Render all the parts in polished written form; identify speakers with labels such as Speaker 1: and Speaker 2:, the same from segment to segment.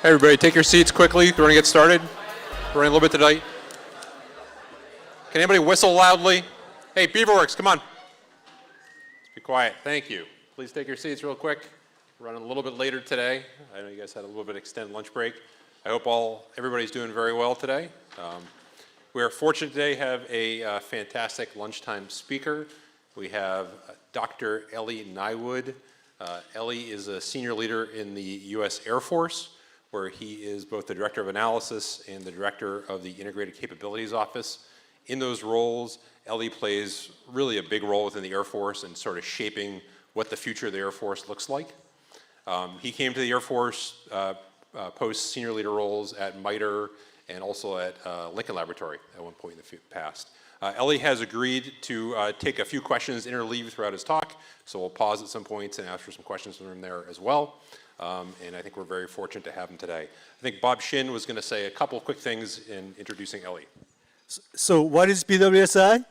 Speaker 1: Hey everybody, take your seats quickly. We're going to get started. We're running a little bit tonight. Can anybody whistle loudly? Hey, BWSI, come on. Let's be quiet. Thank you. Please take your seats real quick. We're running a little bit later today. I know you guys had a little bit extended lunch break. I hope everybody's doing very well today. We are fortunate today to have a fantastic lunchtime speaker. We have Dr. Ellie Niewood. Ellie is a senior leader in the U.S. Air Force, where he is both the Director of Analysis and the Director of the Integrated Capabilities Office. In those roles, Ellie plays really a big role within the Air Force and sort of shaping what the future of the Air Force looks like. He came to the Air Force post senior leader roles at MITRE and also at Lincoln Laboratory at one point in the past. Ellie has agreed to take a few questions interleave throughout his talk, so we'll pause at some points and ask for some questions from him there as well. And I think we're very fortunate to have him today. I think Bob Shin was going to say a couple quick things in introducing Ellie.
Speaker 2: So what is BWSI?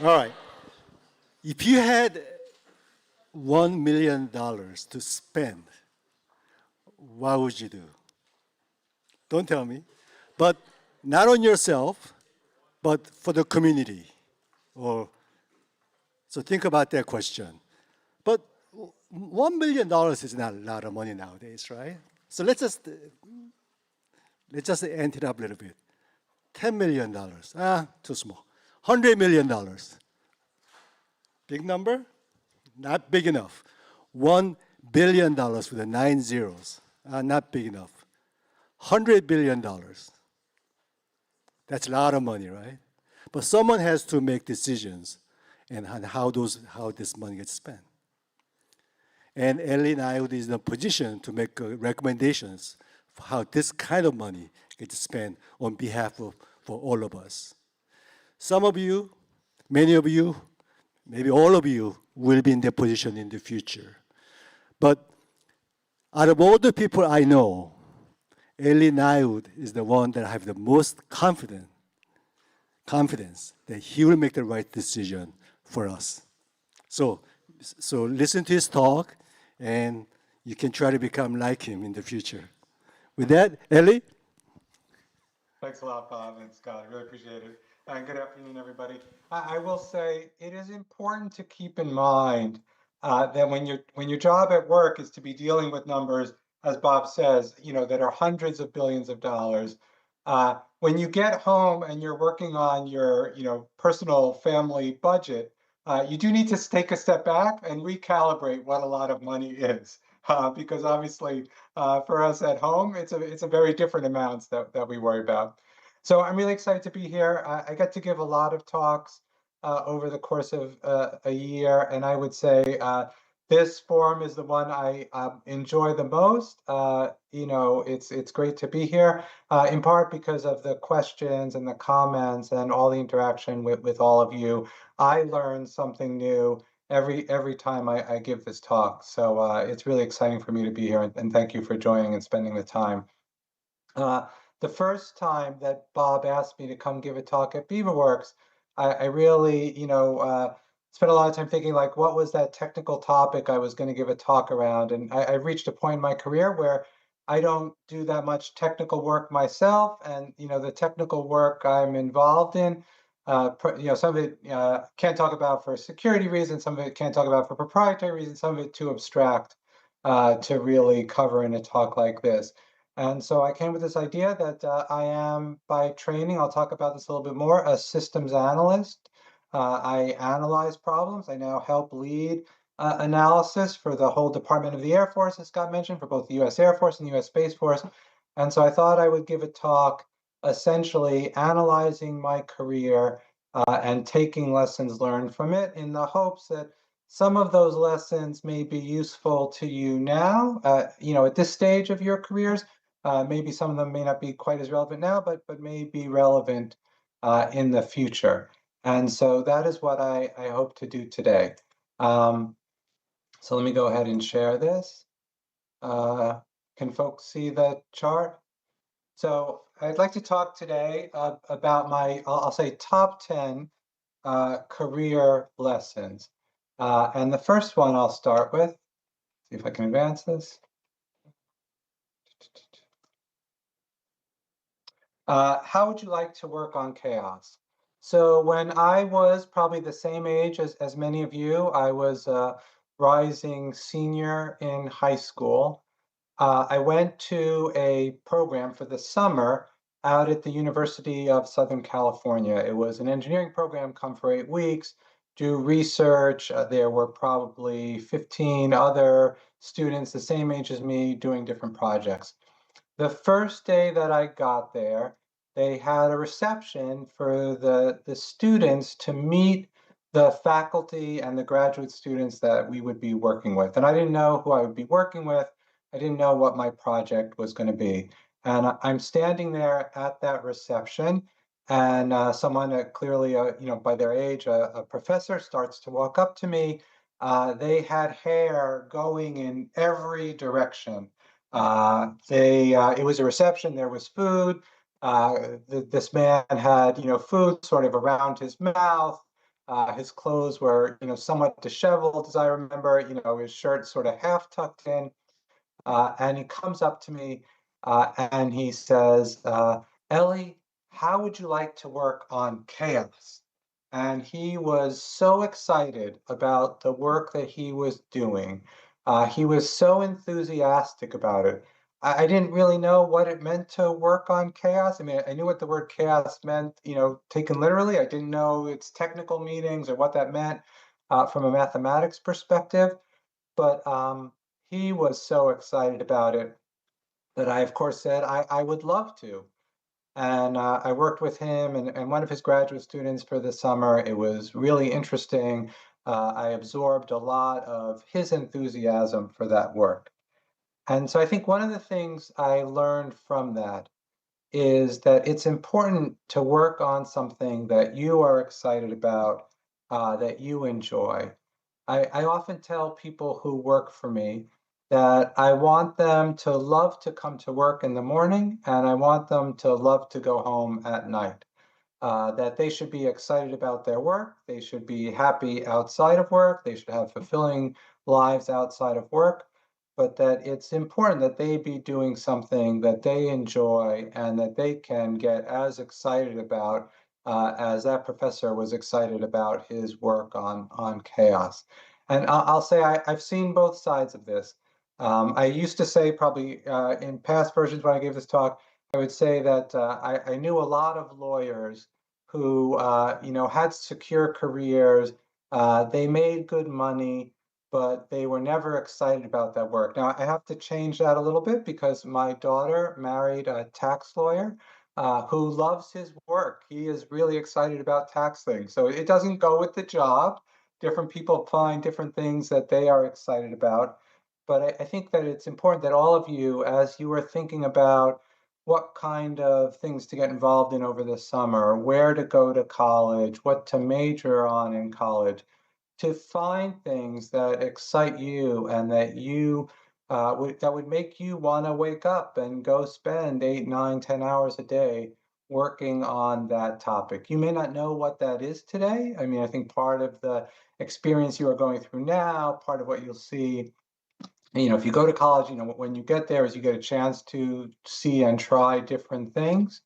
Speaker 2: All right. If you had $1 million to spend, what would you do? Don't tell me. But not on yourself, but for the community. So think about that question. But $1 million is not a lot of money nowadays, right? So let's just ant it up a little bit. $10 million, too small. $100 million, big number? Not big enough. $1 billion with the 9 zeros, not big enough. $100 billion, that's a lot of money, right? But someone has to make decisions and how this money gets spent. And Ellie Niewood is in a position to make recommendations for how this kind of money gets spent on behalf of for all of us. Some of you, many of you, maybe all of you will be in that position in the future. But out of all the people I know, Ellie Niewood is the one that I have the most confidence that he will make the right decision for us. So listen to his talk, and you can try to become like him in the future. With that, Ellie?
Speaker 3: Thanks a lot, Bob and Scott. I really appreciate it. And good afternoon, everybody. I will say it is important to keep in mind that when your job at work is to be dealing with numbers, as Bob says, that are hundreds of billions of dollars. When you get home and you're working on your, personal family budget, you do need to take a step back and recalibrate what a lot of money is, because obviously for us at home, it's a very different amounts that we worry about. So I'm really excited to be here. I get to give a lot of talks over the course of a year, and I would say this forum is the one I enjoy the most. It's great to be here, in part because of the questions and the comments and all the interaction with all of you. I learn something new every time I give this talk. So it's really exciting for me to be here, and thank you for joining and spending the time. The first time that Bob asked me to come give a talk at BWSI, I really, spent a lot of time thinking, like, what was that technical topic I was going to give a talk around? And I reached a point in my career where I don't do that much technical work myself, and the technical work I'm involved in, some of it can't talk about for security reasons, some of it can't talk about for proprietary reasons, some of it too abstract to really cover in a talk like this. And so I came with this idea that I am, by training, I'll talk about this a little bit more, a systems analyst. I analyze problems. I now help lead analysis for the whole Department of the Air Force, as Scott mentioned, for both the U.S. Air Force and the U.S. Space Force. And so I thought I would give a talk essentially analyzing my career and taking lessons learned from it, in the hopes that some of those lessons may be useful to you now, at this stage of your careers. Maybe some of them may not be quite as relevant now, but may be relevant in the future. And so that is what I hope to do today. So let me go ahead and share this. Can folks see the chart? So I'd like to talk today about my, I'll say, top 10 career lessons. And the first one I'll start with, see if I can advance this. How would you like to work on chaos? So when I was probably the same age as many of you, I was a rising senior in high school. I went to a program for the summer out at the University of Southern California. It was an engineering program, come for 8 weeks, do research. There were probably 15 other students the same age as me doing different projects. The first day that I got there, they had a reception for the students to meet the faculty and the graduate students that we would be working with. And I didn't know who I would be working with. I didn't know what my project was going to be. And I'm standing there at that reception, and someone clearly, by their age, a professor starts to walk up to me. They had hair going in every direction. It was a reception, there was food. This man had, food sort of around his mouth. His clothes were, somewhat disheveled, as I remember, his shirt sort of half tucked in. And he comes up to me and he says, Ellie, how would you like to work on chaos? And he was so excited about the work that he was doing. He was so enthusiastic about it. I didn't really know what it meant to work on chaos. I mean, I knew what the word chaos meant, taken literally. I didn't know its technical meanings or what that meant from a mathematics perspective. But he was so excited about it that I, of course, said I would love to. And I worked with him and one of his graduate students for the summer. It was really interesting. I absorbed a lot of his enthusiasm for that work. And so I think one of the things I learned from that is that it's important to work on something that you are excited about, that you enjoy. I often tell people who work for me that I want them to love to come to work in the morning and I want them to love to go home at night. That they should be excited about their work, they should be happy outside of work, they should have fulfilling lives outside of work, but that it's important that they be doing something that they enjoy and that they can get as excited about as that professor was excited about his work on chaos. And I'll say I've seen both sides of this. I used to say probably in past versions when I gave this talk, I would say that I knew a lot of lawyers who, had secure careers. They made good money, but they were never excited about that work. Now, I have to change that a little bit because my daughter married a tax lawyer who loves his work. He is really excited about tax things. So it doesn't go with the job. Different people find different things that they are excited about. But I think that it's important that all of you, as you are thinking about what kind of things to get involved in over the summer, where to go to college, what to major on in college, to find things that excite you and that you that would make you want to wake up and go spend 8, 9, 10 hours a day working on that topic. You may not know what that is today. I mean, I think part of the experience you are going through now, part of what you'll see, if you go to college, when you get there is you get a chance to see and try different things.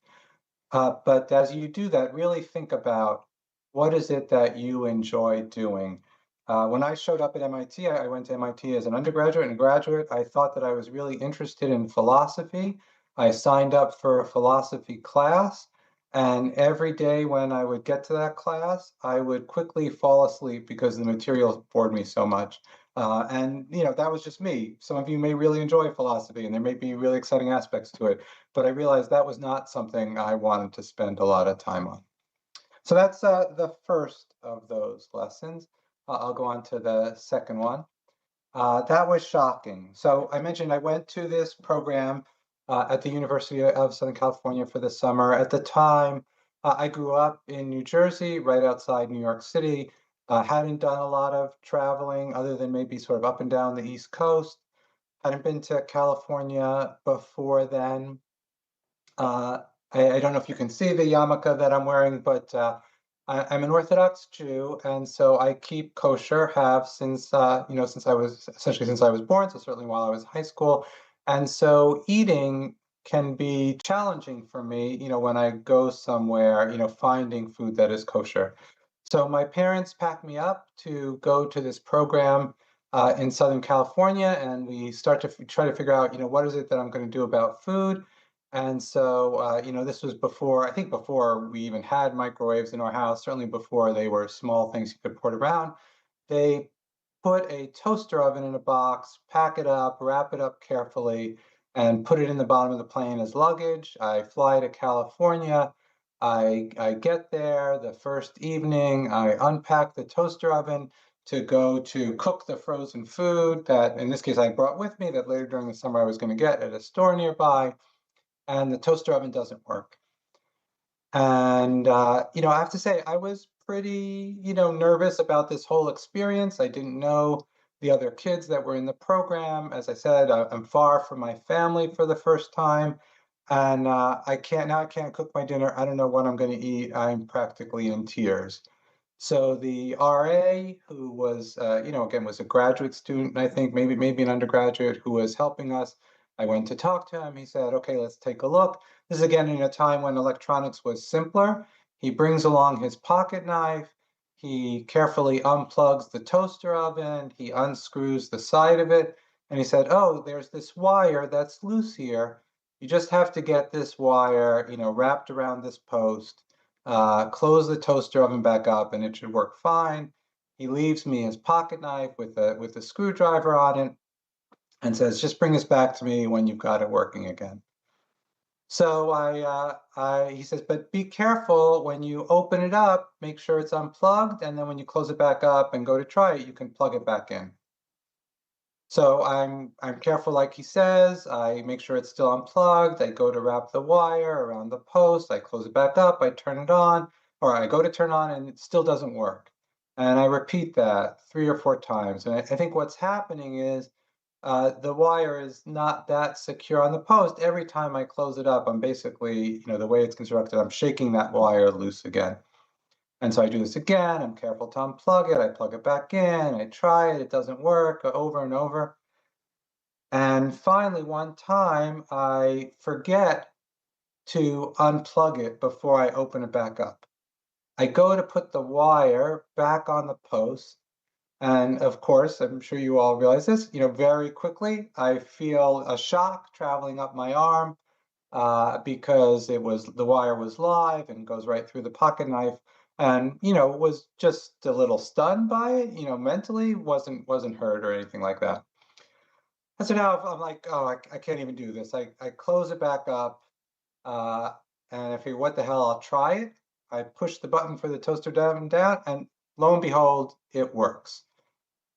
Speaker 3: But as you do that, really think about what is it that you enjoy doing. When I showed up at MIT, I went to MIT as an undergraduate and graduate. I thought that I was really interested in philosophy. I signed up for a philosophy class, and every day when I would get to that class, I would quickly fall asleep because the materials bored me so much. And that was just me. Some of you may really enjoy philosophy, and there may be really exciting aspects to it, but I realized that was not something I wanted to spend a lot of time on. So that's the first of those lessons. I'll go on to the second one. That was shocking. So I mentioned I went to this program at the University of Southern California for the summer. At the time, I grew up in New Jersey, right outside New York City. Hadn't done a lot of traveling other than maybe sort of up and down the East Coast. Hadn't been to California before then. I don't know if you can see the yarmulke that I'm wearing, but I'm an Orthodox Jew, and so I keep kosher, have since since I was born, so certainly while I was in high school. And so eating can be challenging for me, when I go somewhere, finding food that is kosher. So my parents packed me up to go to this program in Southern California, and we start to try to figure out, what is it that I'm going to do about food. And so, this was before, I think before we even had microwaves in our house, certainly before they were small things you could put around. They put a toaster oven in a box, pack it up, wrap it up carefully, and put it in the bottom of the plane as luggage. I fly to California. I get there the first evening. I unpack the toaster oven to go to cook the frozen food that, in this case, I brought with me that later during the summer I was going to get at a store nearby. And the toaster oven doesn't work. And, I have to say, I was pretty, nervous about this whole experience. I didn't know the other kids that were in the program. As I said, I'm far from my family for the first time. And I can't cook my dinner. I don't know what I'm going to eat. I'm practically in tears. So the RA, who was, again, was a graduate student, I think, maybe an undergraduate who was helping us. I went to talk to him. He said, "Okay, let's take a look." This is again in a time when electronics was simpler. He brings along his pocket knife. He carefully unplugs the toaster oven. He unscrews the side of it. And he said, "Oh, there's this wire that's loose here. You just have to get this wire, wrapped around this post, close the toaster oven back up, and it should work fine." He leaves me his pocket knife with a screwdriver on it and says, "Just bring this back to me when you've got it working again." So he says, "But be careful when you open it up, make sure it's unplugged, and then when you close it back up and go to try it, you can plug it back in." So I'm careful, like he says. I make sure it's still unplugged. I go to wrap the wire around the post. I close it back up. I turn it on, or I go to turn on, and it still doesn't work. And I repeat that 3 or 4 times. And I think what's happening is the wire is not that secure on the post. Every time I close it up, I'm basically, the way it's constructed, I'm shaking that wire loose again. And so I do this again. I'm careful to unplug it. I plug it back in. I try it. It doesn't work over and over. And finally, one time, I forget to unplug it before I open it back up. I go to put the wire back on the post. And of course, I'm sure you all realize this, very quickly, I feel a shock traveling up my arm because the wire was live and goes right through the pocket knife. And, was just a little stunned by it, mentally, wasn't hurt or anything like that. And so now I'm like, oh, I can't even do this. I close it back up, uh, and I figure, what the hell, I'll try it. I push the button for the toaster down, and lo and behold, it works.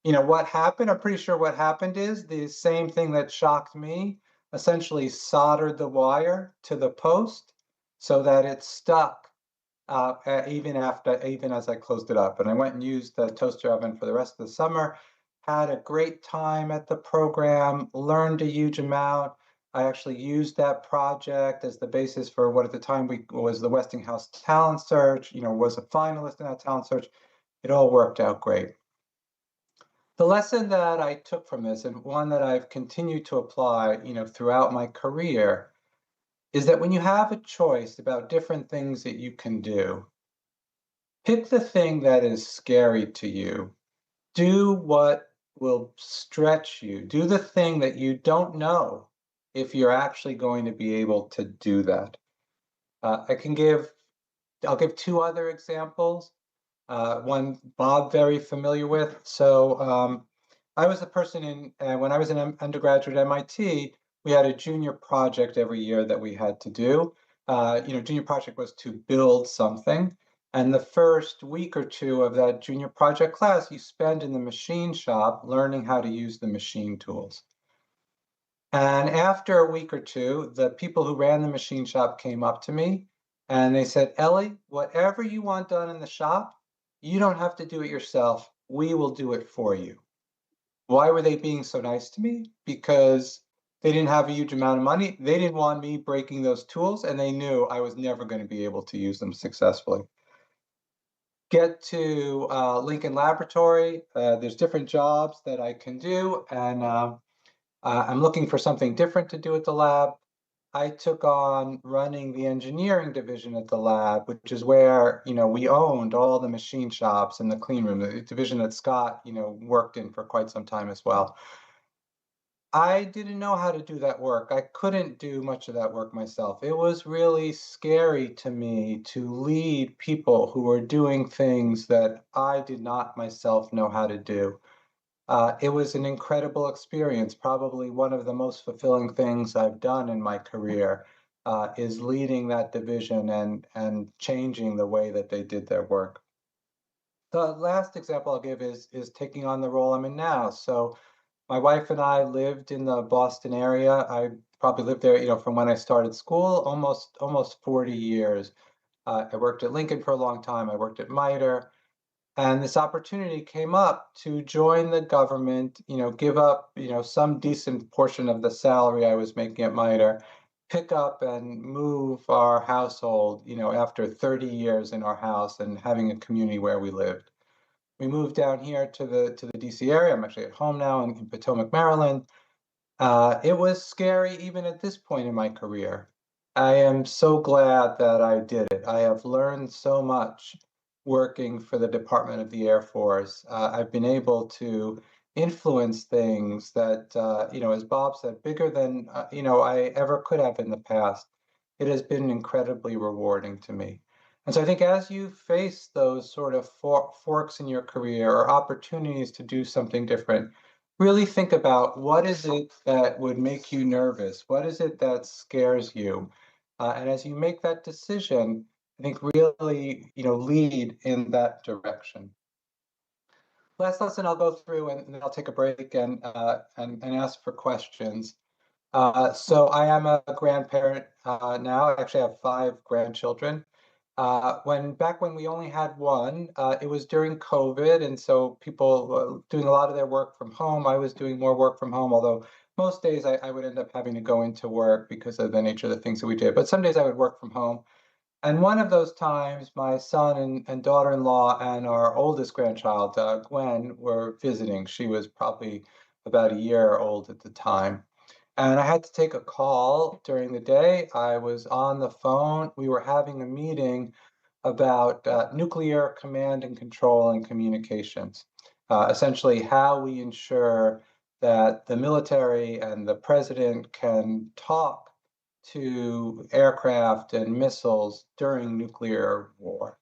Speaker 3: What happened? I'm pretty sure what happened is the same thing that shocked me, essentially soldered the wire to the post so that it stuck even as I closed it up. And I went and used the toaster oven for the rest of the summer, had a great time at the program, learned a huge amount. I actually used that project as the basis for what at the time was the Westinghouse Talent Search, was a finalist in that talent search. It all worked out great. The lesson that I took from this, and one that I've continued to apply, throughout my career, is that when you have a choice about different things that you can do, pick the thing that is scary to you. Do what will stretch you. Do the thing that you don't know if you're actually going to be able to do that. I'll give 2 other examples. One Bob very familiar with. So I was the person when I was an undergraduate at MIT, we had a junior project every year that we had to do. Junior project was to build something. And the first week or 2 of that junior project class, you spend in the machine shop learning how to use the machine tools. And after a week or 2, the people who ran the machine shop came up to me and they said, "Ellie, whatever you want done in the shop, you don't have to do it yourself. We will do it for you." Why were they being so nice to me? Because they didn't have a huge amount of money. They didn't want me breaking those tools, and they knew I was never going to be able to use them successfully. Get to Lincoln Laboratory. There's different jobs that I can do, and I'm looking for something different to do at the lab. I took on running the engineering division at the lab, which is where, we owned all the machine shops and the clean room, the division that Scott, worked in for quite some time as well. I didn't know how to do that work. I couldn't do much of that work myself. It was really scary to me to lead people who were doing things that I did not myself know how to do. It was an incredible experience. Probably one of the most fulfilling things I've done in my career is leading that division and changing the way that they did their work. The last example I'll give is taking on the role I'm in now. So my wife and I lived in the Boston area. I probably lived there, from when I started school, almost 40 years. I worked at Lincoln for a long time. I worked at MITRE. And this opportunity came up to join the government, give up, some decent portion of the salary I was making at MITRE, pick up and move our household, after 30 years in our house and having a community where we lived. We moved down here to the DC area. I'm actually at home now in Potomac, Maryland. It was scary even at this point in my career. I am so glad that I did it. I have learned so much working for the Department of the Air Force. I've been able to influence things that, as Bob said, bigger than, I ever could have in the past. It has been incredibly rewarding to me. And so I think as you face those sort of forks in your career or opportunities to do something different, really think about what is it that would make you nervous? What is it that scares you? And as you make that decision, I think really, lead in that direction. Last lesson I'll go through and then I'll take a break and ask for questions. So I am a grandparent now. I actually have 5 grandchildren. Back when we only had one, it was during COVID, and so people were doing a lot of their work from home. I was doing more work from home, although most days I would end up having to go into work because of the nature of the things that we did. But some days I would work from home. And one of those times, my son and daughter-in-law and our oldest grandchild, Gwen, were visiting. She was probably about a year old at the time. And I had to take a call during the day. I was on the phone. We were having a meeting about nuclear command and control and communications, essentially how we ensure that the military and the president can talk to aircraft and missiles during nuclear war.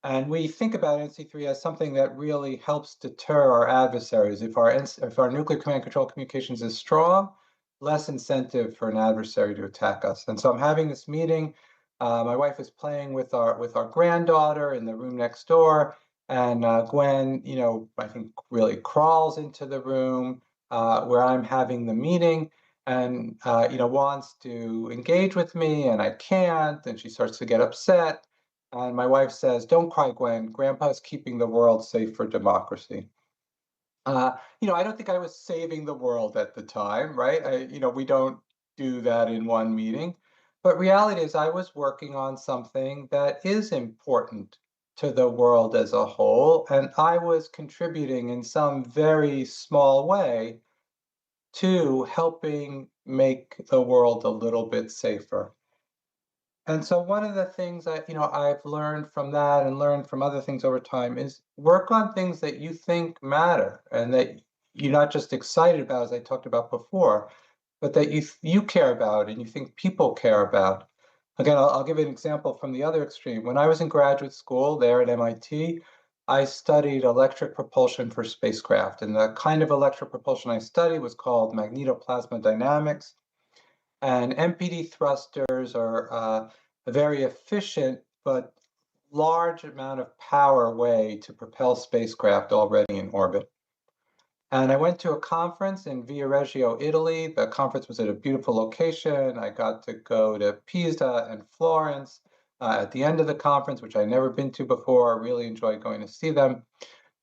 Speaker 3: And we think about NC3 as something that really helps deter our adversaries. If our nuclear command and control communications is strong, less incentive for an adversary to attack us. And so I'm having this meeting. My wife is playing with our granddaughter in the room next door, and Gwen, I think really crawls into the room where I'm having the meeting, and wants to engage with me, and I can't, and she starts to get upset. And my wife says, "Don't cry, Gwen. Grandpa's keeping the world safe for democracy." I don't think I was saving the world at the time, right? We don't do that in one meeting. But reality is, I was working on something that is important to the world as a whole, and I was contributing in some very small way to helping make the world a little bit safer. And so one of the things that, I've learned from that and learned from other things over time is work on things that you think matter and that you're not just excited about, as I talked about before, but that you care about and you think people care about. Again, I'll give an example from the other extreme. When I was in graduate school there at MIT, I studied electric propulsion for spacecraft. And the kind of electric propulsion I studied was called magnetoplasma dynamics. And MPD thrusters are a very efficient but large amount of power way to propel spacecraft already in orbit. And I went to a conference in Viareggio, Italy. The conference was at a beautiful location. I got to go to Pisa and Florence at the end of the conference, which I'd never been to before. I really enjoyed going to see them.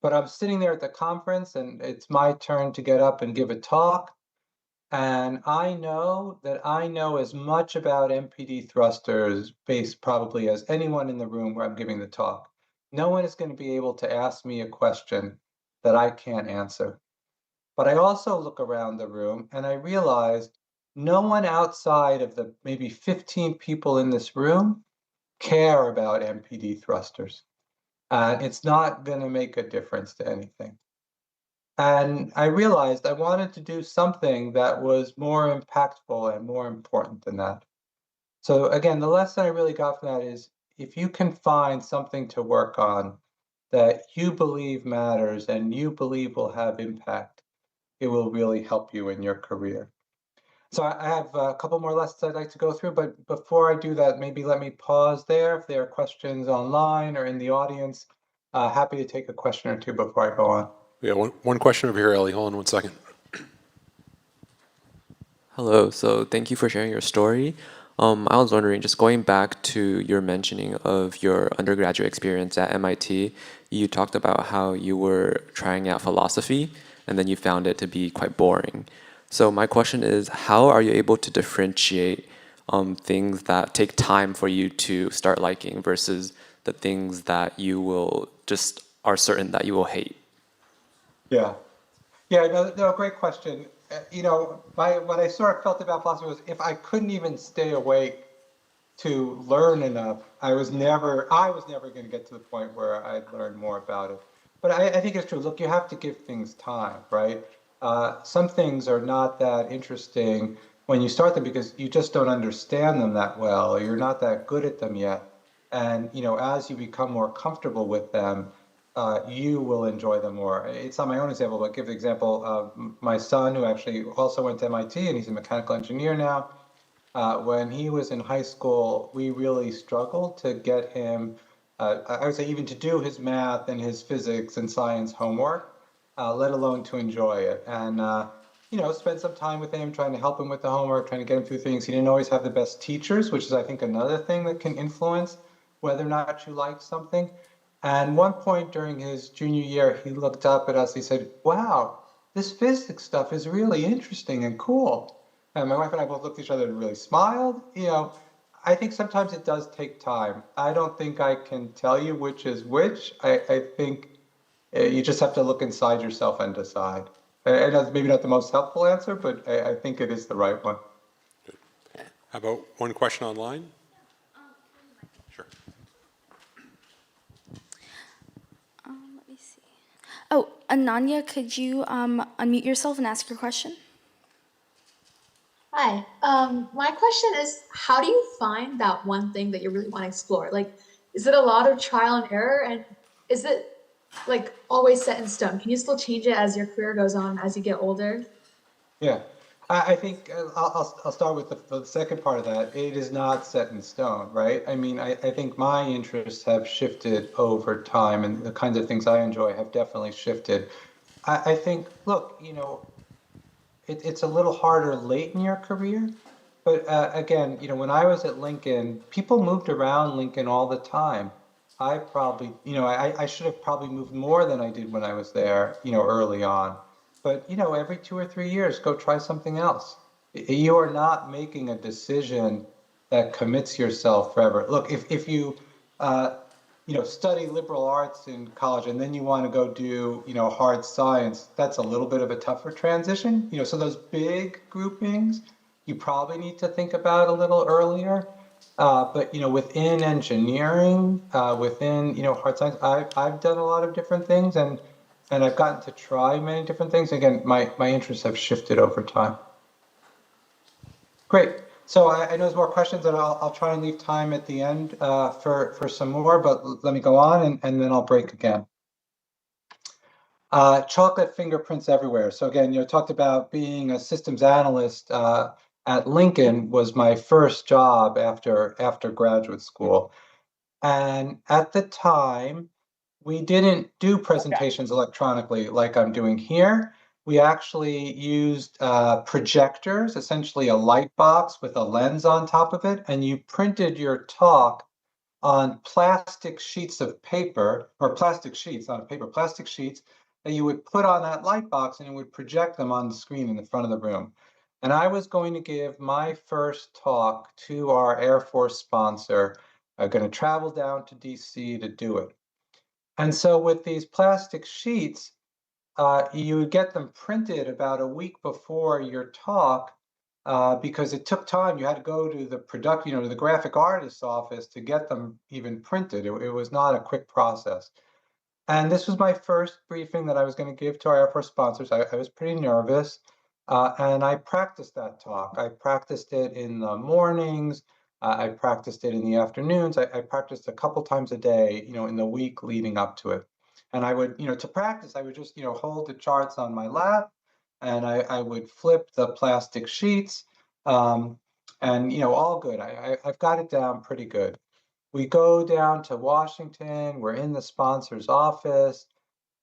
Speaker 3: But I'm sitting there at the conference, and it's my turn to get up and give a talk. And I know that I know as much about MPD thrusters based probably as anyone in the room where I'm giving the talk. No one is going to be able to ask me a question that I can't answer. But I also look around the room and I realized no one outside of the maybe 15 people in this room care about MPD thrusters. It's not going to make a difference to anything. And I realized I wanted to do something that was more impactful and more important than that. So again, the lesson I really got from that is if you can find something to work on that you believe matters and you believe will have impact, it will really help you in your career. So I have a couple more lessons I'd like to go through, but before I do that, maybe let me pause there. If there are questions online or in the audience, happy to take a question or two before I go on.
Speaker 1: We got one question over here, Ellie. Hold on 1 second.
Speaker 4: Hello, so thank you for sharing your story. I was wondering, just going back to your mentioning of your undergraduate experience at MIT, you talked about how you were trying out philosophy and then you found it to be quite boring. So my question is, how are you able to differentiate things that take time for you to start liking versus the things that you will just are certain that you will hate?
Speaker 3: Yeah. Yeah, no, great question. What I sort of felt about philosophy was if I couldn't even stay awake to learn enough, I was never going to get to the point where I'd learn more about it. But I think it's true. Look, you have to give things time, right? Some things are not that interesting when you start them because you just don't understand them that well, or you're not that good at them yet. And as you become more comfortable with them, you will enjoy them more. It's not my own example, but give the example of my son, who actually also went to MIT, and he's a mechanical engineer now. When he was in high school, we really struggled to get him, I would say, even to do his math and his physics and science homework, let alone to enjoy it. And, spend some time with him, trying to help him with the homework, trying to get him through things. He didn't always have the best teachers, which is, I think, another thing that can influence whether or not you like something. And one point during his junior year, he looked up at us, he said, "Wow, this physics stuff is really interesting and cool." And my wife and I both looked at each other and really smiled. I think sometimes it does take time. I don't think I can tell you which is which. I think you just have to look inside yourself and decide. And that's maybe not the most helpful answer, but I think it is the right one.
Speaker 1: How about one question online? Sure.
Speaker 5: Let me see. Oh, Ananya, could you unmute yourself and ask your question?
Speaker 6: Hi. My question is, how do you find that one thing that you really want to explore? Like, is it a lot of trial and error? And is it like always set in stone? Can you still change it as your career goes on, as you get older?
Speaker 3: Yeah, I think I'll start with the second part of that. It is not set in stone, right? I mean, I think my interests have shifted over time, and the kinds of things I enjoy have definitely shifted. I think, look, it's a little harder late in your career, but again, when I was at Lincoln, people moved around Lincoln all the time. I probably, I should have probably moved more than I did when I was there, early on. But, every 2 or 3 years, go try something else. You are not making a decision that commits yourself forever. Look, if you, study liberal arts in college and then you want to go do, hard science, that's a little bit of a tougher transition. So those big groupings, you probably need to think about a little earlier. But within engineering, within hard science, I've done a lot of different things, and I've gotten to try many different things. Again, my interests have shifted over time. Great. So I know there's more questions, and I'll try and leave time at the end for some more. But let me go on, and then I'll break again. Chocolate fingerprints everywhere. So again, talked about being a systems analyst at Lincoln was my first job after graduate school. And at the time, we didn't do presentations electronically like I'm doing here. We actually used projectors, essentially a light box with a lens on top of it, and you printed your talk on plastic sheets of paper, or plastic sheets, not paper, plastic sheets that you would put on that light box, and it would project them on the screen in the front of the room. And I was going to give my first talk to our Air Force sponsor. I'm going to travel down to DC to do it. And so with these plastic sheets, you would get them printed about a week before your talk, because it took time. You had to go to the to the graphic artist's office to get them even printed. It was not a quick process. And this was my first briefing that I was going to give to our Air Force sponsors. I was pretty nervous, and I practiced that talk. I practiced it in the mornings. I practiced it in the afternoons. I practiced a couple times a day, in the week leading up to it. And I would, to practice, I would just, hold the charts on my lap, and I would flip the plastic sheets, and, all good. I've got it down pretty good. We go down to Washington, we're in the sponsor's office,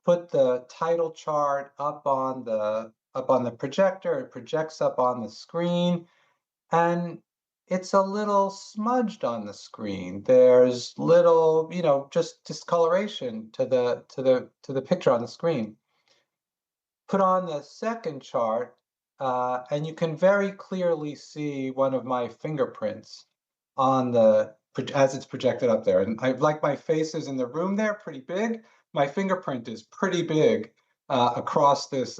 Speaker 3: put the title chart up on the projector, it projects up on the screen, and it's a little smudged on the screen. There's little, just discoloration to the picture on the screen. Put on the second chart, and you can very clearly see one of my fingerprints as it's projected up there. And like my face is in the room there, pretty big. My fingerprint is pretty big across this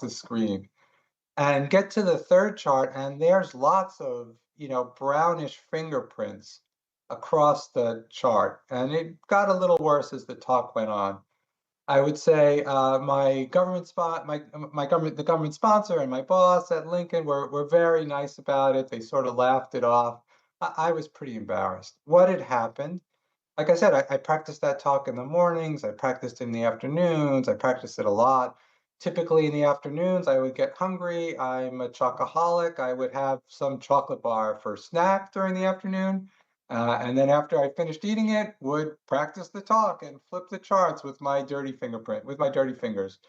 Speaker 3: screen. And get to the third chart, and there's lots of brownish fingerprints across the chart. And it got a little worse as the talk went on. I would say my the government sponsor and my boss at Lincoln were very nice about it. They sort of laughed it off. I was pretty embarrassed. What had happened? Like I said, I practiced that talk in the mornings. I practiced in the afternoons. I practiced it a lot. Typically in the afternoons, I would get hungry. I'm a chocoholic. I would have some chocolate bar for snack during the afternoon. And then after I finished eating it, would practice the talk and flip the charts with my dirty fingers.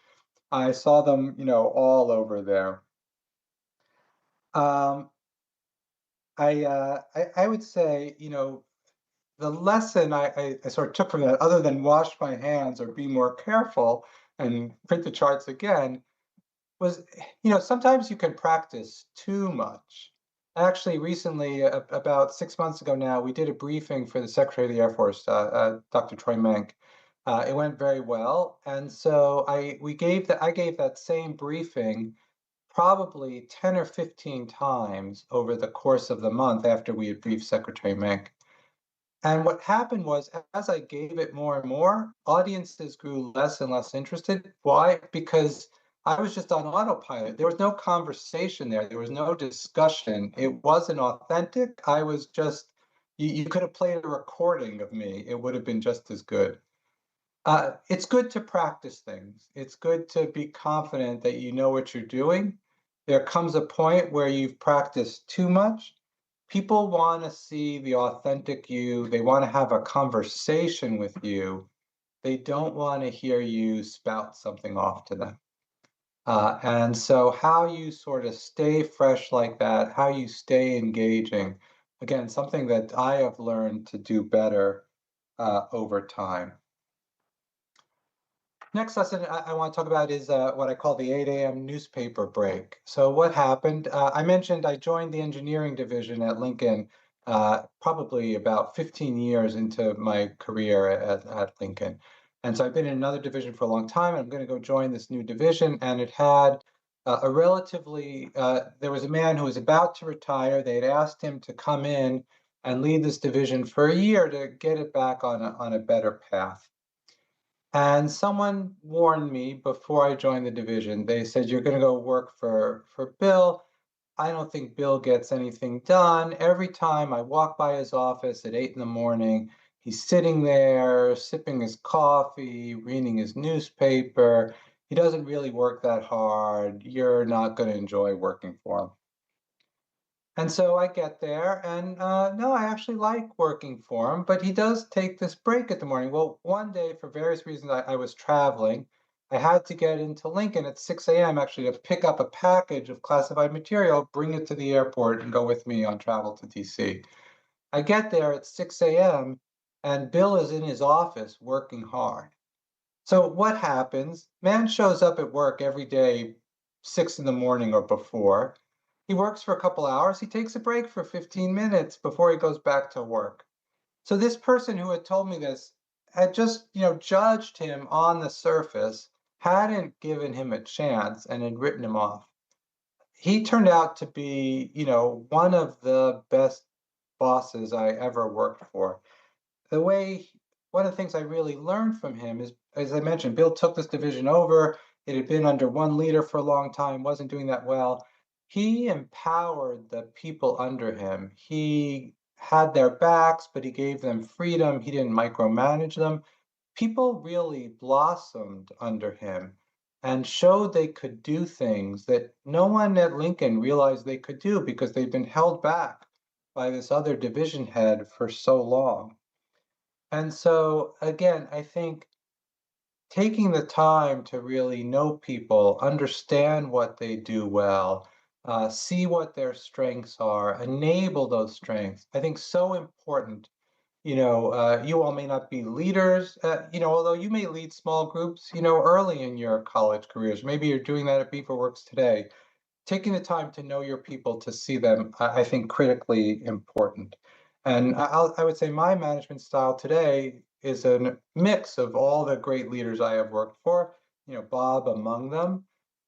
Speaker 3: I saw them, all over there. Um, I would say, the lesson I sort of took from that, other than wash my hands or be more careful and print the charts again, was, sometimes you can practice too much. Actually, recently, about 6 months ago now, we did a briefing for the Secretary of the Air Force, Dr. Troy Menck. It went very well, and so I gave that same briefing probably 10 or 15 times over the course of the month after we had briefed Secretary Menck. And what happened was, as I gave it more and more, audiences grew less and less interested. Why? Because I was just on autopilot. There was no conversation there. There was no discussion. It wasn't authentic. I was just, you could have played a recording of me. It would have been just as good. It's good to practice things. It's good to be confident that you know what you're doing. There comes a point where you've practiced too much. People want to see the authentic you. They want to have a conversation with you. They don't want to hear you spout something off to them. And so how you sort of stay fresh like that, how you stay engaging, again, something that I have learned to do better over time. Next lesson I want to talk about is what I call the 8 a.m. newspaper break. So what happened? I mentioned I joined the engineering division at Lincoln probably about 15 years into my career at Lincoln. And so I've been in another division for a long time. I'm going to go join this new division. And it had there was a man who was about to retire. They had asked him to come in and lead this division for a year to get it back on a better path. And someone warned me before I joined the division. They said, "You're going to go work for Bill. I don't think Bill gets anything done. Every time I walk by his office at 8 in the morning, he's sitting there sipping his coffee, reading his newspaper. He doesn't really work that hard. You're not going to enjoy working for him." And so I get there, and no, I actually like working for him, but he does take this break at the morning. Well, one day, for various reasons, I was traveling. I had to get into Lincoln at 6 a.m. actually to pick up a package of classified material, bring it to the airport, and go with me on travel to DC. I get there at 6 a.m., and Bill is in his office working hard. So what happens? Man shows up at work every day, 6 in the morning or before. He works for a couple hours. He takes a break for 15 minutes before he goes back to work. So this person who had told me this had just, judged him on the surface, hadn't given him a chance, and had written him off. he turned out to be, one of the best bosses I ever worked for. The way One of the things I really learned from him is, as I mentioned, Bill took this division over. It had been under one leader for a long time, wasn't doing that well. He empowered the people under him. He had their backs, but he gave them freedom. He didn't micromanage them. People really blossomed under him and showed they could do things that no one at Lincoln realized they could do because they'd been held back by this other division head for so long. And so, again, I think taking the time to really know people, understand what they do well, see what their strengths are, enable those strengths, I think so important. You all may not be leaders, although you may lead small groups, early in your college careers. Maybe you're doing that at BeaverWorks today. Taking the time to know your people, to see them, I think critically important. And I would say my management style today is a mix of all the great leaders I have worked for, Bob among them.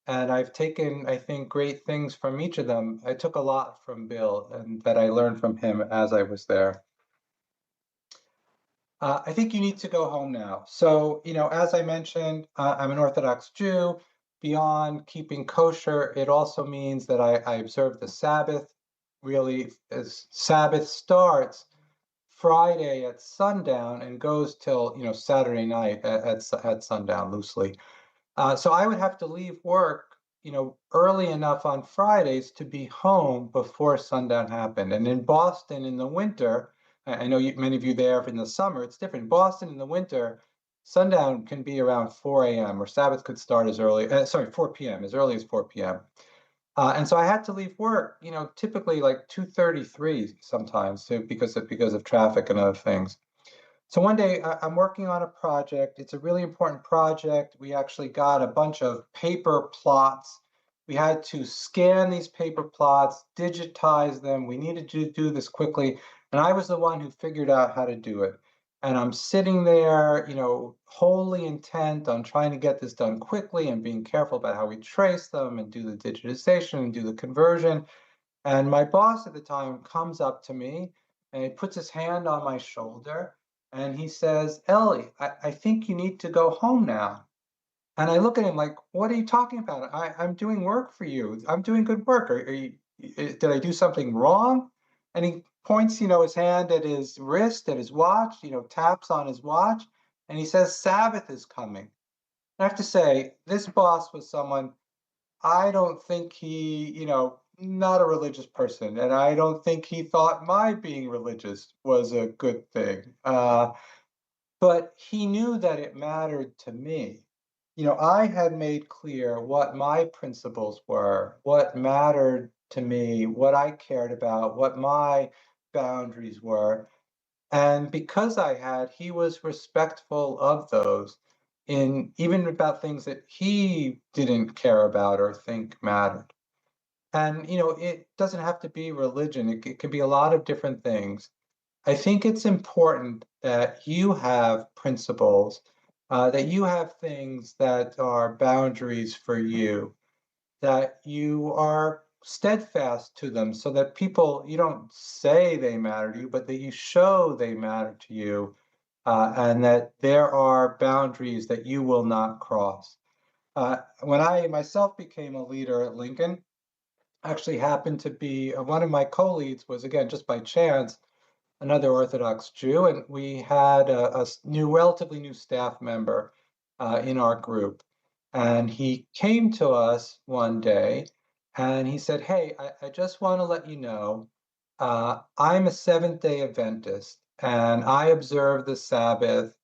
Speaker 3: And I've taken, I think, great things from each of them. I took a lot from Bill and that I learned from him as I was there. I think you need to go home now. So, as I mentioned, I'm an Orthodox Jew. Beyond keeping kosher, it also means that I observe the Sabbath. Really, as Sabbath starts Friday at sundown and goes till Saturday night at sundown loosely. So I would have to leave work, early enough on Fridays to be home before sundown happened. And in Boston in the winter, I know many of you there in the summer, it's different. Boston in the winter, sundown can be around 4 a.m. or Sabbath could start as early, 4 p.m., as early as 4 p.m. And so I had to leave work, typically like 2:33 sometimes because of traffic and other things. So one day I'm working on a project. It's a really important project. We actually got a bunch of paper plots. We had to scan these paper plots, digitize them. We needed to do this quickly. And I was the one who figured out how to do it. And I'm sitting there, wholly intent on trying to get this done quickly and being careful about how we trace them and do the digitization and do the conversion. And my boss at the time comes up to me and he puts his hand on my shoulder and he says, Ellie, I think you need to go home now. And I look at him like, what are you talking about? I'm doing work for you. I'm doing good work. Did I do something wrong? And he points, his hand at his wrist, at his watch, taps on his watch, and he says, Sabbath is coming. I have to say, this boss was someone I don't think he, not a religious person, and I don't think he thought my being religious was a good thing. But he knew that it mattered to me. I had made clear what my principles were, what mattered to me, what I cared about, what my boundaries were. And because he was respectful of those in even about things that he didn't care about or think mattered. And, it doesn't have to be religion. It can be a lot of different things. I think it's important that you have principles, that you have things that are boundaries for you, that you are steadfast to them so that you don't say they matter to you, but that you show they matter to you, and that there are boundaries that you will not cross. When I myself became a leader at Lincoln, actually happened to be one of my co-leads was, again, just by chance, another Orthodox Jew, and we had a relatively new staff member in our group. And he came to us one day and he said, Hey, I just want to let you know, I'm a Seventh-day Adventist and I observe the Sabbath,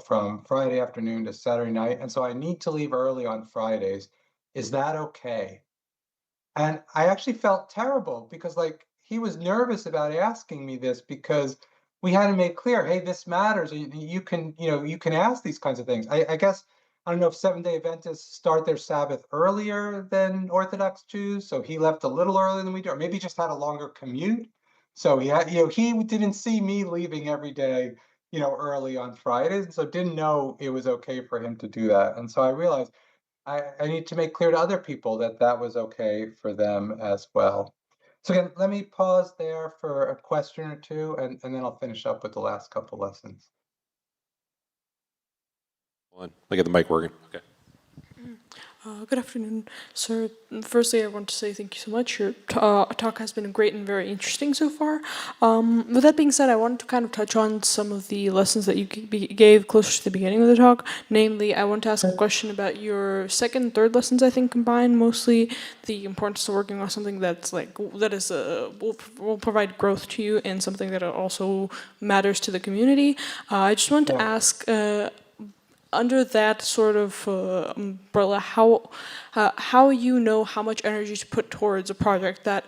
Speaker 3: from Friday afternoon to Saturday night. And so I need to leave early on Fridays. Is that okay? And I actually felt terrible because like he was nervous about asking me this because we hadn't made clear, hey, this matters. You can, you can ask these kinds of things. I guess I don't know if Seventh-day Adventists start their Sabbath earlier than Orthodox Jews, so he left a little earlier than we do, or maybe just had a longer commute. So he had, he didn't see me leaving every day, early on Fridays, and so didn't know it was okay for him to do that. And so I realized I need to make clear to other people that that was okay for them as well. So again, let me pause there for a question or two, and then I'll finish up with the last couple lessons.
Speaker 1: Hold on. Let me get the mic working. Okay.
Speaker 7: Good afternoon, sir. Firstly, I want to say thank you so much. Your talk has been great and very interesting so far. With that being said, I wanted to kind of touch on some of the lessons that you gave closer to the beginning of the talk. Namely, I want to ask a question about your second and third lessons, I think, combined, mostly the importance of working on something that's like, that is, will provide growth to you and something that also matters to the community. I just want to
Speaker 3: Yeah.
Speaker 7: ask, under that sort of umbrella, how you know how much energy to put towards a project that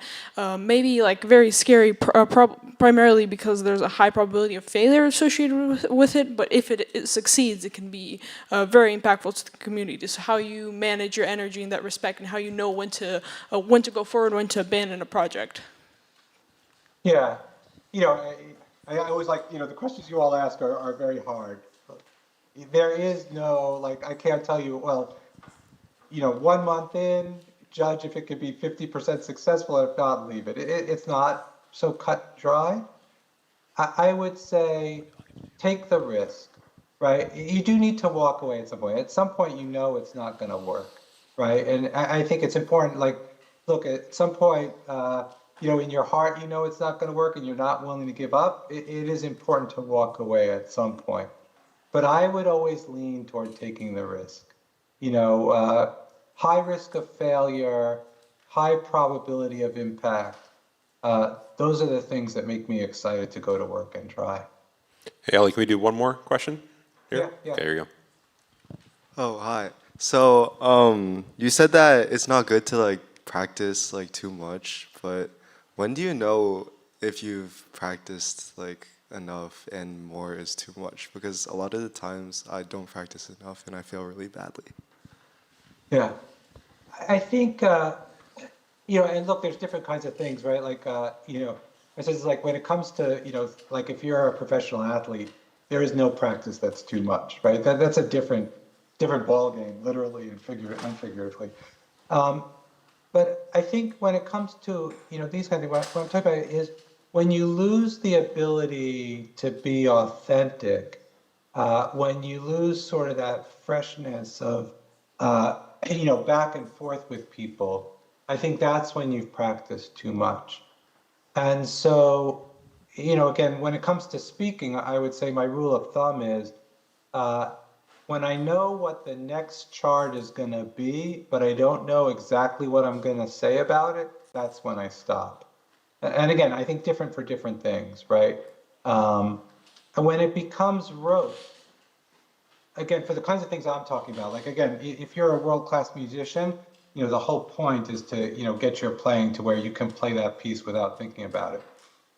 Speaker 7: may be like very scary, primarily because there's a high probability of failure associated with it. But if it succeeds, it can be very impactful to the community. So how you manage your energy in that respect, and how you know when to go forward, when to abandon a project.
Speaker 3: Yeah, you know, I always like, the questions you all ask are very hard. There is no, like, I can't tell you, well, 1 month in, judge if it could be 50% successful, and if not, leave it. It's not so cut and dry. I would say take the risk, right? You do need to walk away at some point. At some point, it's not going to work, right? And I think it's important, like, look, at some point, in your heart, it's not going to work and you're not willing to give up. It is important to walk away at some point. But I would always lean toward taking the risk. High risk of failure, high probability of impact. Those are the things that make me excited to go to work and try.
Speaker 1: Hey, Ellie, can we do one more question here?
Speaker 3: Yeah, yeah.
Speaker 1: Okay, here you go.
Speaker 8: Oh, hi. So, you said that it's not good to like practice like too much, but when do you know if you've practiced like enough and more is too much? Because a lot of the times I don't practice enough and I feel really badly.
Speaker 3: Yeah. I think, and look, there's different kinds of things, right? Like, I says like when it comes to, like if you're a professional athlete, there is no practice that's too much, right? That's a different ball game, literally and figuratively. But I think when it comes to, these kind of things, what I'm talking about is when you lose the ability to be authentic, when you lose sort of that freshness of, back and forth with people, I think that's when you've practiced too much. And so, again, when it comes to speaking, I would say my rule of thumb is when I know what the next chart is going to be, but I don't know exactly what I'm going to say about it, that's when I stop. And again, I think different for different things, right? And when it becomes rote, again, for the kinds of things I'm talking about, like again, if you're a world-class musician, the whole point is to, get your playing to where you can play that piece without thinking about it.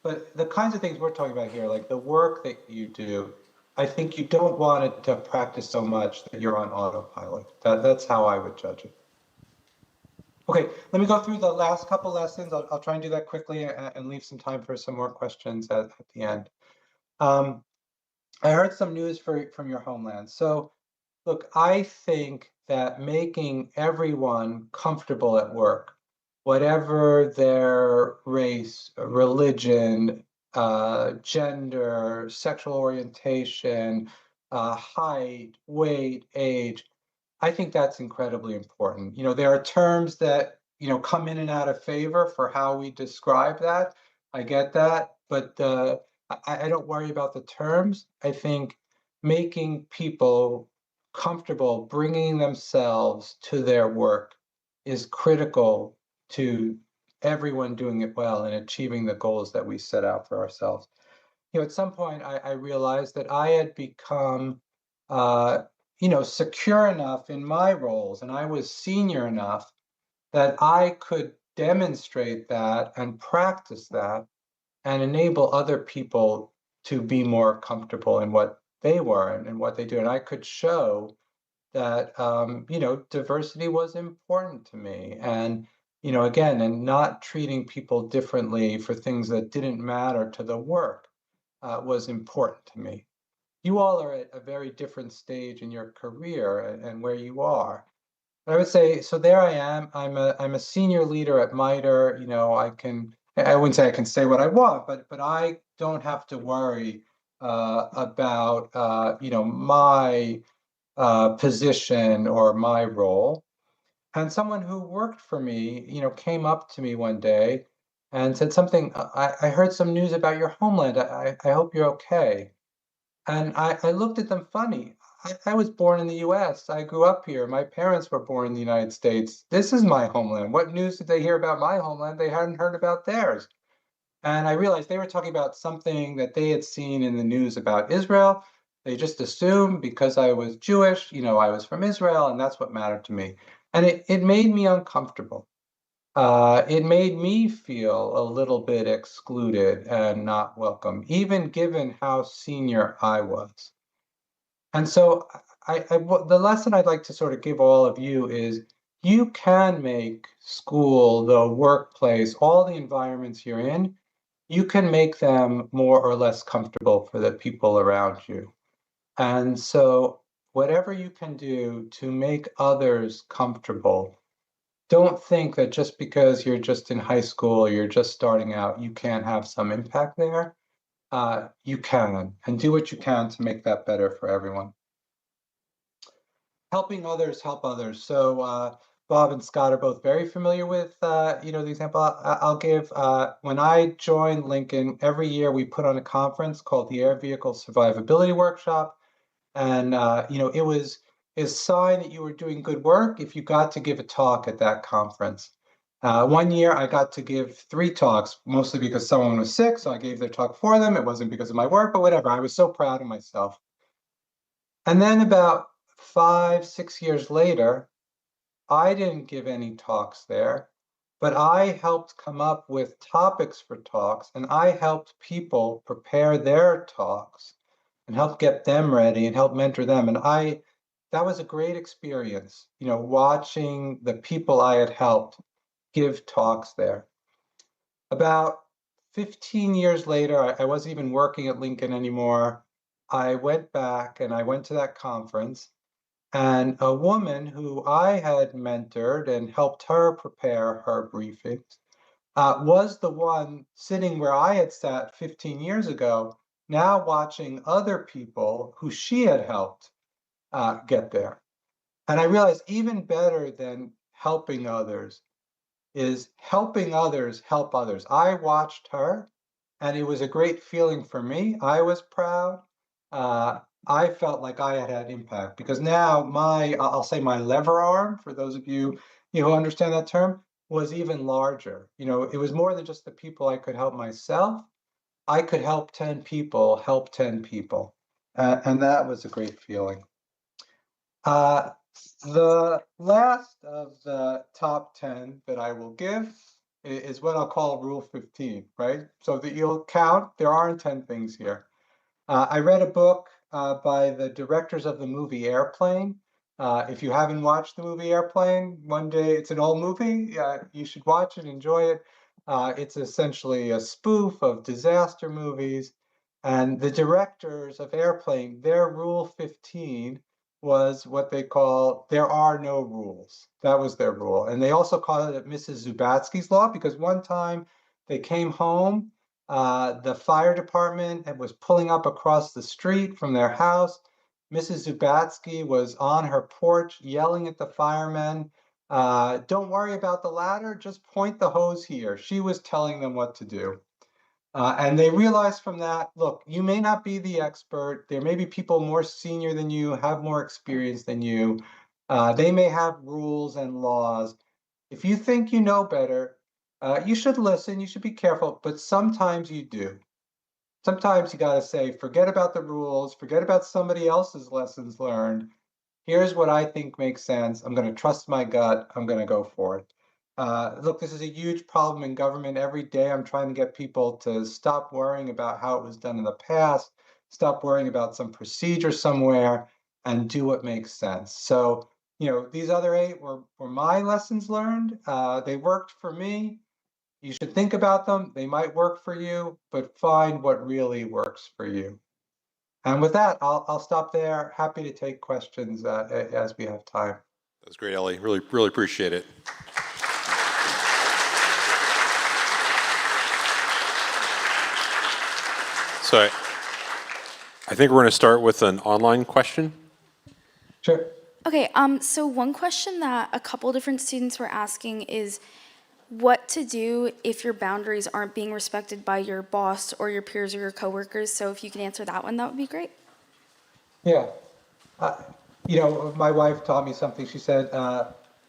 Speaker 3: But the kinds of things we're talking about here, like the work that you do, I think you don't want it to practice so much that you're on autopilot. That's how I would judge it. Okay, let me go through the last couple lessons. I'll try and do that quickly and leave some time for some more questions at the end. I heard some news from your homeland. So look, I think that making everyone comfortable at work, whatever their race, religion, gender, sexual orientation, height, weight, age, I think that's incredibly important. There are terms that, come in and out of favor for how we describe that. I get that, but I don't worry about the terms. I think making people comfortable bringing themselves to their work is critical to everyone doing it well and achieving the goals that we set out for ourselves. At some point, I realized that I had become, secure enough in my roles, and I was senior enough that I could demonstrate that and practice that and enable other people to be more comfortable in what they were and what they do. And I could show that, diversity was important to me. And, again, and not treating people differently for things that didn't matter to the work was important to me. You all are at a very different stage in your career and where you are. I would say, so there I am. I'm a senior leader at MITRE. You know, I wouldn't say I can say what I want, but I don't have to worry about you know, my position or my role. And someone who worked for me, you know, came up to me one day and said something. I heard some news about your homeland. I hope you're okay. And I looked at them funny. I was born in the US. I grew up here. My parents were born in the United States. This is my homeland. What news did they hear about my homeland they hadn't heard about theirs? And I realized they were talking about something that they had seen in the news about Israel. They just assumed because I was Jewish, you know, I was from Israel, and that's what mattered to me. And it made me uncomfortable. It made me feel a little bit excluded and not welcome, even given how senior I was. And so the lesson I'd like to sort of give all of you is you can make school, the workplace, all the environments you're in, you can make them more or less comfortable for the people around you. And so whatever you can do to make others comfortable, don't think that just because you're just in high school or you're just starting out, you can't have some impact there. You can, and do what you can to make that better for everyone. Helping others help others. So Bob and Scott are both very familiar with, you know, the example I'll give. When I joined Lincoln, every year we put on a conference called the Air Vehicle Survivability Workshop. And, you know, it was a sign that you were doing good work if you got to give a talk at that conference. One year I got to give 3 talks, mostly because someone was sick, so I gave their talk for them. It wasn't because of my work, but whatever. I was so proud of myself. And then about 5, 6 years later, I didn't give any talks there, but I helped come up with topics for talks, and I helped people prepare their talks and help get them ready and help mentor them. And that was a great experience, you know, watching the people I had helped give talks there. About 15 years later, I wasn't even working at Lincoln anymore. I went back and I went to that conference, and a woman who I had mentored and helped her prepare her briefings was the one sitting where I had sat 15 years ago, now watching other people who she had helped get there. And I realized even better than helping others is helping others help others. I watched her, and it was a great feeling for me. I was proud. Uh, I felt like I had had impact because now I'll say my lever arm, for those of you, you know, who understand that term, was even larger. You know, it was more than just the people I could help myself. I could help 10 people, help 10 people. And that was a great feeling. The last of the top 10 that I will give is what I'll call Rule 15, right? So that you'll count, there aren't 10 things here. I read a book by the directors of the movie Airplane. If you haven't watched the movie Airplane, one day, it's an old movie, you should watch it, enjoy it. It's essentially a spoof of disaster movies. And the directors of Airplane, their Rule 15 was what they call there are no rules. That was their rule. And they also called it Mrs. Zubatsky's Law because one time they came home, the fire department was pulling up across the street from their house. Mrs. Zubatsky was on her porch yelling at the firemen, don't worry about the ladder, just point the hose here. She was telling them what to do. And they realized from that, look, you may not be the expert. There may be people more senior than you, have more experience than you. They may have rules and laws. If you think you know better, you should listen, you should be careful, but sometimes you do. Sometimes you got to say, forget about the rules, forget about somebody else's lessons learned. Here's what I think makes sense. I'm going to trust my gut. I'm going to go for it. Look, this is a huge problem in government. Every day I'm trying to get people to stop worrying about how it was done in the past, stop worrying about some procedure somewhere, and do what makes sense. So, you know, these other 8 were my lessons learned. They worked for me. You should think about them. They might work for you, but find what really works for you. And with that, I'll stop there. Happy to take questions as we have time.
Speaker 1: That was great, Ellie. Really, really appreciate it. So I think we're going to start with an online question.
Speaker 3: Sure.
Speaker 5: Okay, so one question that a couple different students were asking is what to do if your boundaries aren't being respected by your boss or your peers or your coworkers. So if you can answer that one, that would be great.
Speaker 3: Yeah. My wife taught me something. She said,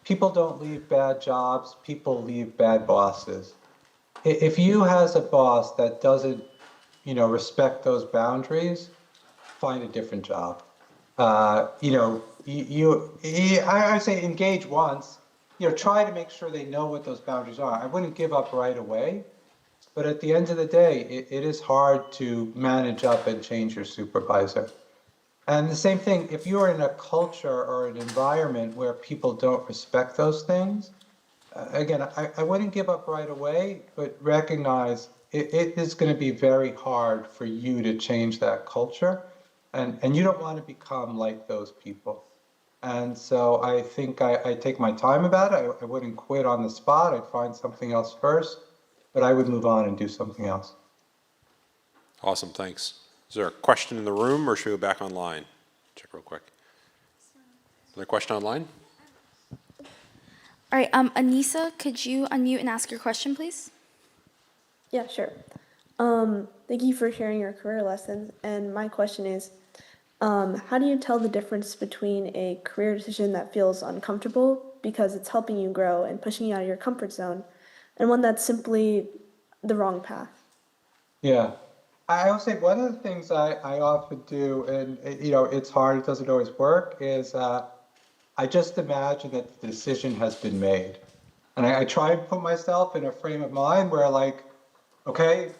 Speaker 3: people don't leave bad jobs, people leave bad bosses. If you has a boss that doesn't, respect those boundaries, find a different job. I say engage once, try to make sure they know what those boundaries are. I wouldn't give up right away, but at the end of the day, it is hard to manage up and change your supervisor. And the same thing, if you're in a culture or an environment where people don't respect those things, again, I wouldn't give up right away, but recognize it is going to be very hard for you to change that culture. And you don't want to become like those people. And so I think I take my time about it. I wouldn't quit on the spot. I'd find something else first, but I would move on and do something else.
Speaker 1: Awesome, thanks. Is there a question in the room, or should we go back online? Check real quick. Another question online?
Speaker 5: All right, Anissa, could you unmute and ask your question, please?
Speaker 9: Yeah, sure. Thank you for sharing your career lessons. And my question is, how do you tell the difference between a career decision that feels uncomfortable because it's helping you grow and pushing you out of your comfort zone, and one that's simply the wrong path?
Speaker 3: Yeah. I will say one of the things I often do, and it's hard, it doesn't always work, is I just imagine that the decision has been made. And I try and put myself in a frame of mind where okay,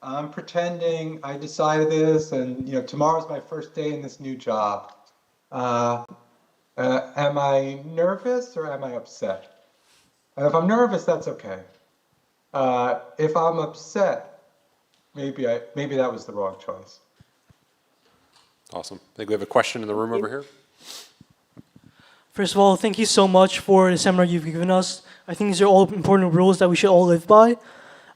Speaker 3: I'm pretending I decided this, and tomorrow's my first day in this new job. Am I nervous or am I upset? And if I'm nervous, that's okay. If I'm upset, maybe that was the wrong choice.
Speaker 1: Awesome. I think we have a question in the room over here.
Speaker 10: First of all, thank you so much for the seminar you've given us. I think these are all important rules that we should all live by.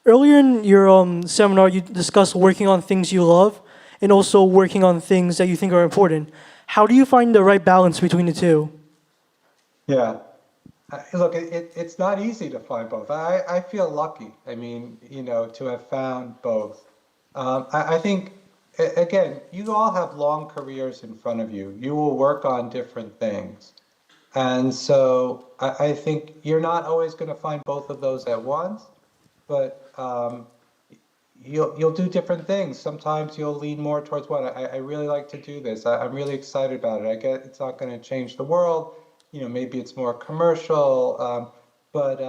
Speaker 10: Earlier in your seminar, you discussed working on things you love and also working on things that you think are important. How do you find the right balance between the two?
Speaker 3: Yeah. Look, it's not easy to find both. I feel lucky, to have found both. I think, again, you all have long careers in front of you. You will work on different things. And so I think you're not always going to find both of those at once, but you'll do different things. Sometimes you'll lean more towards one. I really like to do this. I'm really excited about it. I get it's not going to change the world. Maybe it's more commercial, but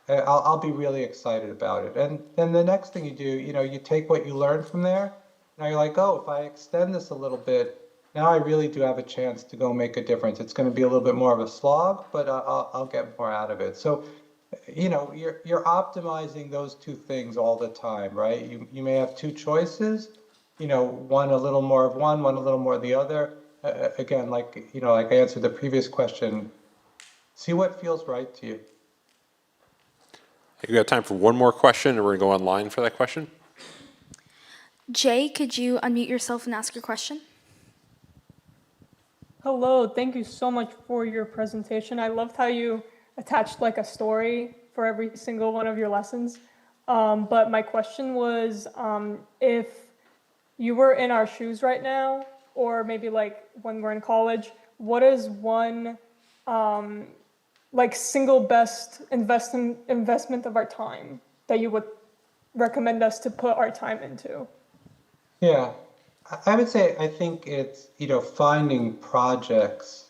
Speaker 3: I'll be really excited about it. And then the next thing you do, you take what you learn from there. Now you're like, oh, if I extend this a little bit, now I really do have a chance to go make a difference. It's going to be a little bit more of a slog, but I'll get more out of it. So, you're optimizing those two things all the time, right? You may have two choices, one a little more of one a little more of the other. Again, like I answered the previous question, see what feels right to you.
Speaker 1: I think we have time for one more question, and we're going to go online for that question.
Speaker 5: Jay, could you unmute yourself and ask your question?
Speaker 11: Hello, thank you so much for your presentation. I loved how you attached like a story for every single one of your lessons. But my question was, if you were in our shoes right now, or maybe like when we're in college, what is one like single best investment of our time that you would recommend us to put our time into?
Speaker 3: Yeah, I would say I think it's finding projects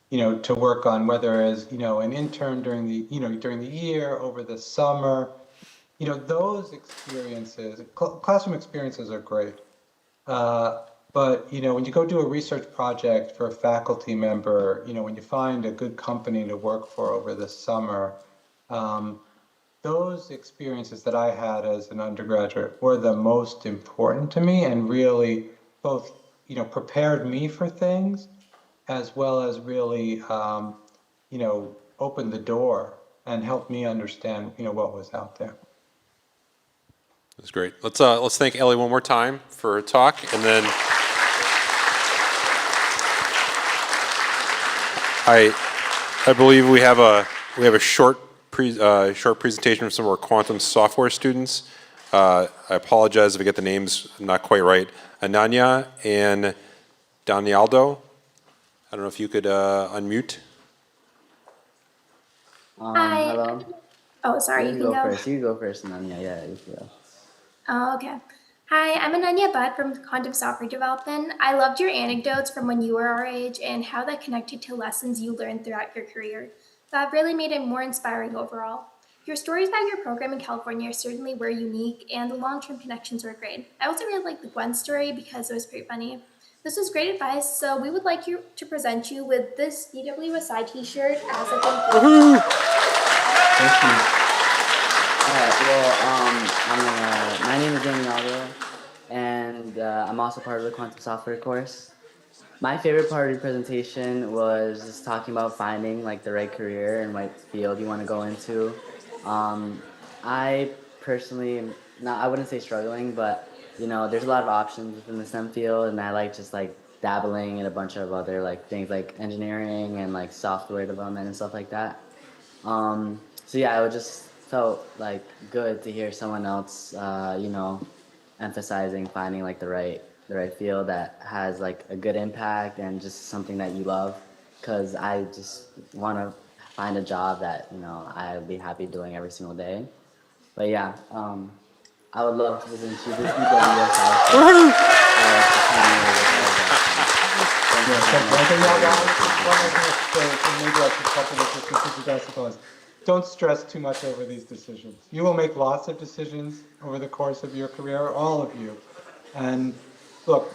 Speaker 3: to work on, whether as an intern during the year, over the summer, those experiences, classroom experiences are great. But when you go do a research project for a faculty member, when you find a good company to work for over the summer, those experiences that I had as an undergraduate were the most important to me, and really both prepared me for things, as well as really opened the door and helped me understand, what was out there.
Speaker 1: That's great. Let's thank Ellie one more time for her talk, and then I believe we have a short presentation from some of our quantum software students. I apologize if I get the names not quite right. Ananya and Danialdo. I don't know if you could unmute.
Speaker 12: Hi.
Speaker 13: Hello.
Speaker 12: Oh, sorry.
Speaker 13: You can go first. You go first, and then yeah, you can go.
Speaker 12: Oh, okay. Hi, I'm Ananya Budd from Quantum Software Development. I loved your anecdotes from when you were our age and how that connected to lessons you learned throughout your career. That really made it more inspiring overall. Your stories about your program in California certainly were unique, and the long-term connections were great. I also really liked the Gwen story because it was pretty funny. This was great advice, so we would like you to present you with this BWSI t-shirt as a thank you.
Speaker 13: Thank you. My name is Daniel, and I'm also part of the quantum software course. My favorite part of your presentation was just talking about finding like the right career and what field you want to go into. I personally, am not, I wouldn't say struggling, but there's a lot of options within the STEM field, and I like just like dabbling in a bunch of other like things like engineering and like software development and stuff like that. So yeah, it just felt like good to hear someone else, emphasizing finding like the right field that has like a good impact and just something that you love. Because I just want to find a job that I'd be happy doing every single day. But yeah, I would love to present you this
Speaker 3: Don't stress too much over these decisions. You will make lots of decisions over the course of your career, all of you. And look,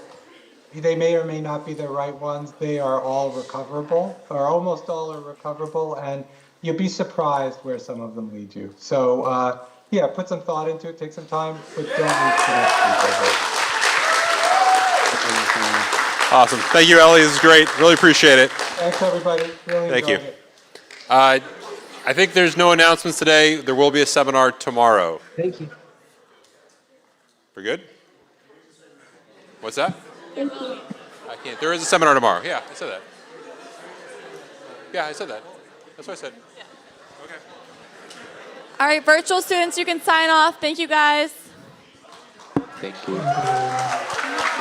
Speaker 3: they may or may not be the right ones. They are all recoverable, or almost all are recoverable, and you'll be surprised where some of them lead you. So yeah, put some thought into it, take some time, but don't lose too much sleep.
Speaker 1: Awesome. Thank you, Ellie. This is great. Really appreciate it.
Speaker 3: Thanks, everybody. Really
Speaker 1: Thank you.
Speaker 3: enjoyed it.
Speaker 1: I think there's no announcements today. There will be a seminar tomorrow.
Speaker 10: Thank you.
Speaker 1: We're good? What's that?
Speaker 12: Thank you.
Speaker 1: I can't. There is a seminar tomorrow. Yeah, I said that. Yeah, I said that. That's what I said. Okay.
Speaker 14: All right, virtual students, you can sign off. Thank you, guys.
Speaker 13: Thank you.